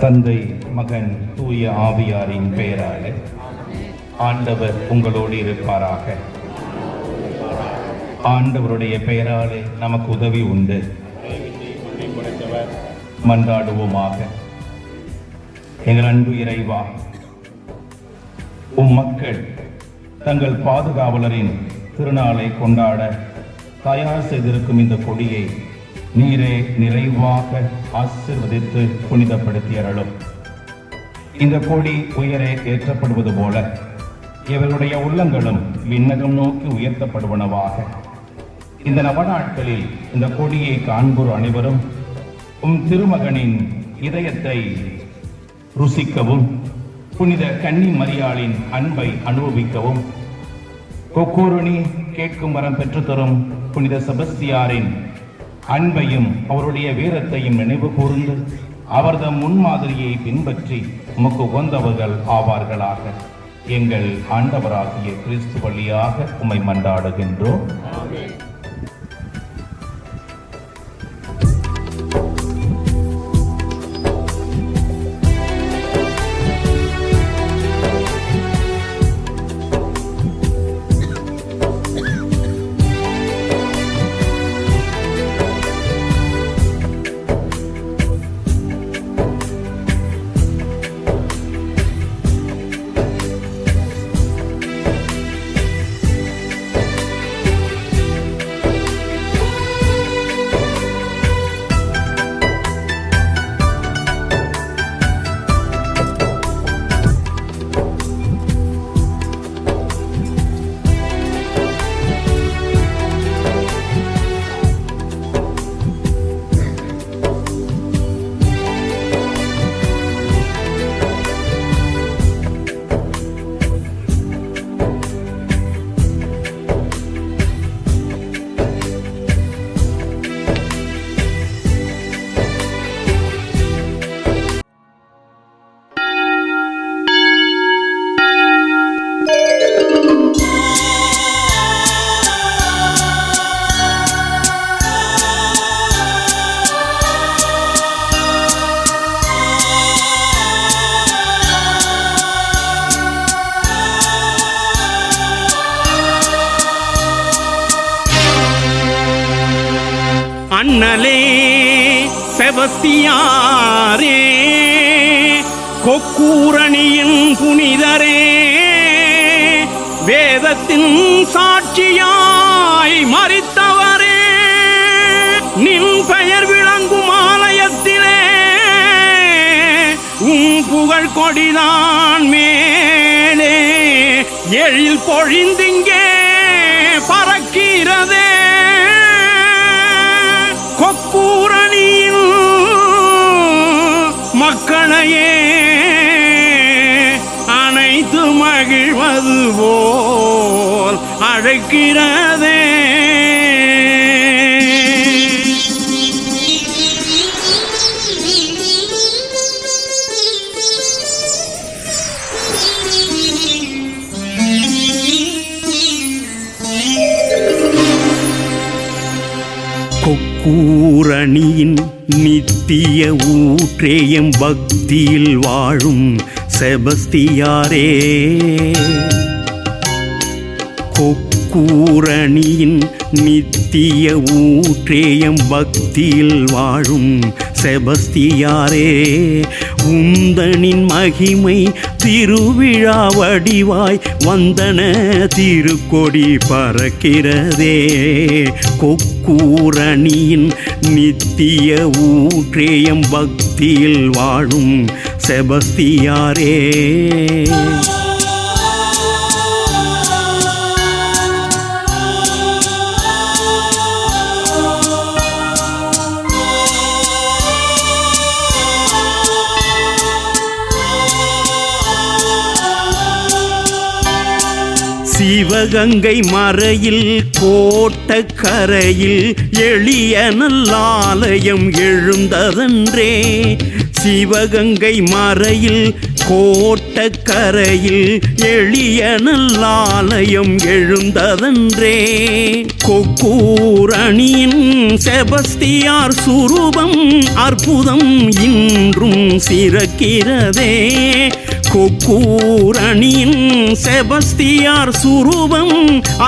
தந்தை, மகன், தூய ஆவியாரின் பெயராலே. ஆண்டவர் உங்களோடு இருப்பாராக. ஆண்டவருடைய பெயராலே நமக்கு உதவி உண்டு. மன்றாடுவோமாக. எங்கள் அன்பு இறைவா, மக்கள் தங்கள் பாதுகாவலரின் திருநாளை கொண்டாட தயார் செய்திருக்கும் இந்த கொடியை நீரே நிறைவாக ஆசீர்வதித்து புனிதப்படுத்தி அருளும். இந்த கொடி உயரே ஏற்றப்படுவது போல இவர்களுடைய உள்ளங்களும் விண்ணகம் நோக்கி உயர்த்தப்படுவனவாக. இந்த நவநாட்களில் இந்த கொடியை காண்போர் அனைவரும் திருமகனின் இதயத்தை ருசிக்கவும், புனித கன்னி மரியாளின் அன்பை அனுபவிக்கவும், கொக்கூரணி கேட்கும் வரம் பெற்றுத்தரும் புனித செபஸ்தியாரின் அன்பையும் அவருடைய வீரத்தையும் நினைவு கூர்ந்து அவர்தம் முன்மாதிரியை பின்பற்றி உமக்கு உகந்தவர்கள் ஆவார்களாக. எங்கள் ஆண்டவராகிய கிறிஸ்து வழியாக உம்மை மன்றாடுகின்றோம். அண்ணலே செபஸ்தியாரே, கொக்கூரணியின் புனிதரே, வேதத்தின் சாட்சியாய் மரித்தவரே, நின் பெயர் விளங்கும் ஆலயத்திலே புகழ் கொடிதான் மேலே எழில் பொழிந்திங்கே பறக்கிறதே. கொக்கூரணியில் மக்களையே அனைத்து மகிழ்வது போல் அழைக்கிறதே. கொக்கூரணியின் நித்திய ஊற்றேயம் பக்தியில் வாழும் செபஸ்தியாரே, கொக்கூரணியின் நித்திய ஊற்றேயம் பக்தியில் வாழும் செபஸ்தியாரே, உந்தனின் மகிமை திருவிழா வடிவாய் வந்தன திருக்கொடி பறக்கிறதே. கொக்கூரணியின் நித்திய ஊற்றேயம் பக்தியில் வாழும் செபஸ்தியாரே. சிவகங்கை மறையில் கோட்டக்கரையில் எளிய நல்லாலயம் எழுந்ததன்றே. சிவகங்கை மறையில் கோட்டக்கரையில் எளிய நல்லாலயம் எழுந்ததன்றே. கொக்கூரணியின் செபஸ்தியார் சுரூபம் அற்புதம் இன்றும் சிறக்கிறதே. கொக்கூரணியின் செபஸ்தியார் சுரூபம்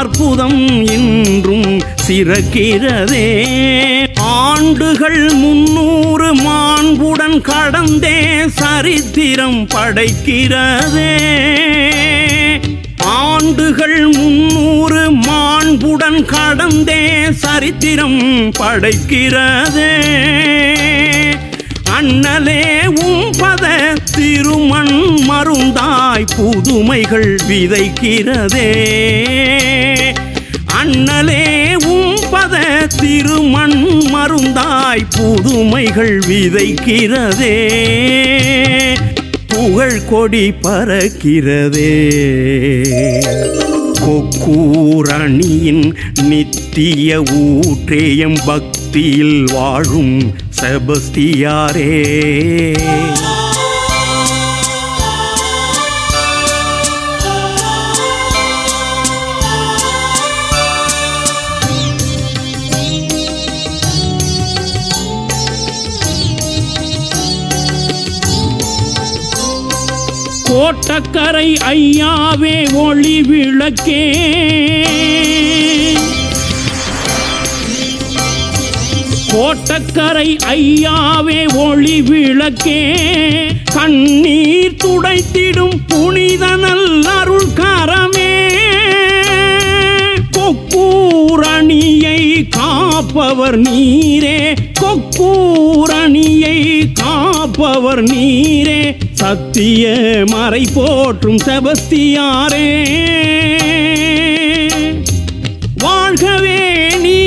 அற்புதம் இன்றும் சிறக்கிறதே. ஆண்டுகள் 300 மாண்புடன் கடந்தே சரித்திரம் படைக்கிறதே. ஆண்டுகள் 300 மாண்புடன் கடந்தே சரித்திரம் படைக்கிறதே. அண்ணலே உம்பத திருமண் மருந்தாய் புதுமைகள் விதைக்கிறதே. அண்ணலே உம்பத திருமண் மருந்தாய் புதுமைகள் விதைக்கிறதே. புகழ் கொடி பறக்கிறதே. கொக்கூரணியின் நித்திய ஊற்றேயம் பக்தியில் வாழும் செபஸ்தியாரே. கோட்டக்கரை ஐயாவே ஒளி விளக்கே. கோட்டக்கரை ஐயாவே ஒளி விளக்கே. கண்ணீர் துடைத்திடும் புனித நல்லருள் கரமே. கொக்கூரணியை காப்பவர் நீரே. கொக்கூரணியை காப்பவர் நீரே. சத்திய மறை போற்றும் செபஸ்தியாரே. வாழ்கவே நீ